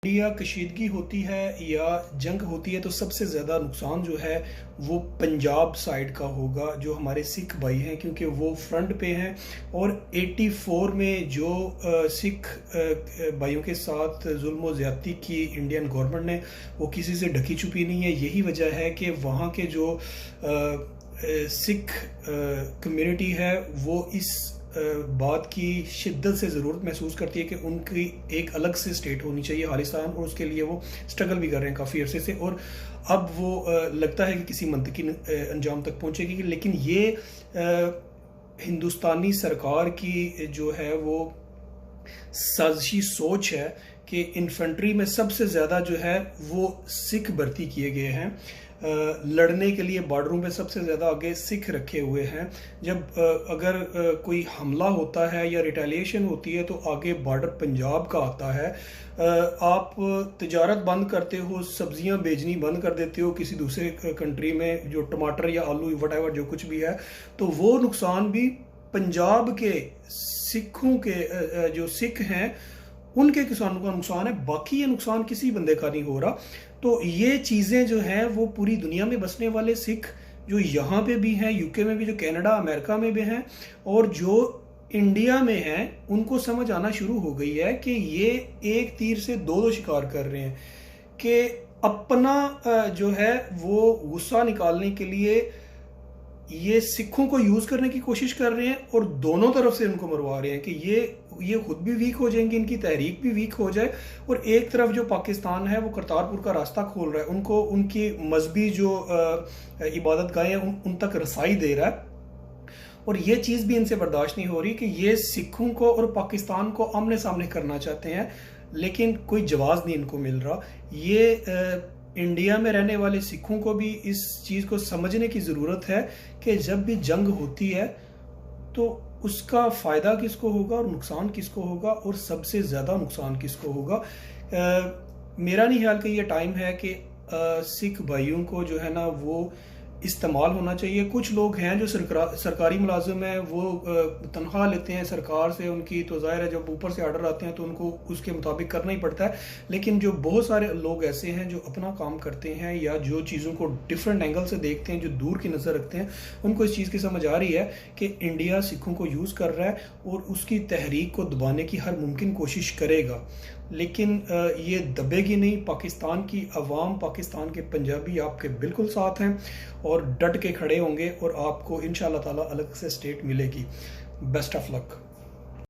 या कशीदगी होती है या जंग होती है तो सबसे ज़्यादा नुकसान जो है वो पंजाब साइड का होगा, जो हमारे सिख भाई हैं, क्योंकि वो फ्रंट पे हैं। और 84 में जो सिख भाइयों के साथ जुल्म व ज़्यादती की इंडियन गवर्नमेंट ने, वो किसी से ढकी छुपी नहीं है। यही वजह है कि वहाँ के जो सिख कम्युनिटी है वो इस बात की शिद्दत से ज़रूरत महसूस करती है कि उनकी एक अलग से स्टेट होनी चाहिए खालिस्तान, और उसके लिए वो स्ट्रगल भी कर रहे हैं काफ़ी अरसे से। और अब वो लगता है कि किसी मंतकी अंजाम तक पहुंचेगी। लेकिन ये हिंदुस्तानी सरकार की जो है वो साजिशी सोच है कि इन्फेंट्री में सबसे ज़्यादा जो है वो सिख भर्ती किए गए हैं, लड़ने के लिए बॉर्डरों पे सबसे ज़्यादा आगे सिख रखे हुए हैं। जब अगर कोई हमला होता है या रिटेलिएशन होती है तो आगे बॉर्डर पंजाब का आता है। आप तिजारत बंद करते हो, सब्जियां बेचनी बंद कर देते हो किसी दूसरे कंट्री में, जो टमाटर या आलू वट जो कुछ भी है, तो वो नुकसान भी पंजाब के सिखों के जो सिख हैं उनके किसानों का नुकसान है। बाकी ये नुकसान किसी बंदे का नहीं हो रहा। तो ये चीज़ें जो हैं वो पूरी दुनिया में बसने वाले सिख जो यहाँ पे भी हैं, यूके में भी, जो कनाडा अमेरिका में भी हैं, और जो इंडिया में हैं, उनको समझ आना शुरू हो गई है कि ये एक तीर से दो शिकार कर रहे हैं। कि अपना जो है वो गुस्सा निकालने के लिए ये सिखों को यूज करने की कोशिश कर रहे हैं और दोनों तरफ से उनको मरवा रहे हैं कि ये खुद भी वीक हो जाएंगे, इनकी तहरीक भी वीक हो जाए। और एक तरफ जो पाकिस्तान है वो करतारपुर का रास्ता खोल रहा है, उनको उनकी मजहबी जो इबादत गाहें उन तक रसाई दे रहा है। और ये चीज़ भी इनसे बर्दाश्त नहीं हो रही कि ये सिखों को और पाकिस्तान को आमने सामने करना चाहते हैं, लेकिन कोई जवाब नहीं इनको मिल रहा। ये इंडिया में रहने वाले सिखों को भी इस चीज़ को समझने की ज़रूरत है कि जब भी जंग होती है तो उसका फ़ायदा किसको होगा और नुकसान किसको होगा, और सबसे ज़्यादा नुकसान किसको होगा। मेरा नहीं ख्याल कि ये टाइम है कि सिख भाइयों को जो है ना वो इस्तेमाल होना चाहिए। कुछ लोग हैं जो सरकारी मुलाजिम हैं, वो तनख्वाह लेते हैं सरकार से उनकी, तो ज़ाहिर है जब ऊपर से आर्डर आते हैं तो उनको उसके मुताबिक करना ही पड़ता है। लेकिन जो बहुत सारे लोग ऐसे हैं जो अपना काम करते हैं या जो चीज़ों को डिफरेंट एंगल से देखते हैं, जो दूर की नज़र रखते हैं, उनको इस चीज़ की समझ आ रही है कि इंडिया सिखों को यूज़ कर रहा है और उसकी तहरीक को दबाने की हर मुमकिन कोशिश करेगा। लेकिन ये दबेगी नहीं। पाकिस्तान की अवाम, पाकिस्तान के पंजाबी आपके बिल्कुल साथ हैं और डट के खड़े होंगे और आपको इंशाअल्लाह ताला अलग से स्टेट मिलेगी। Best of luck.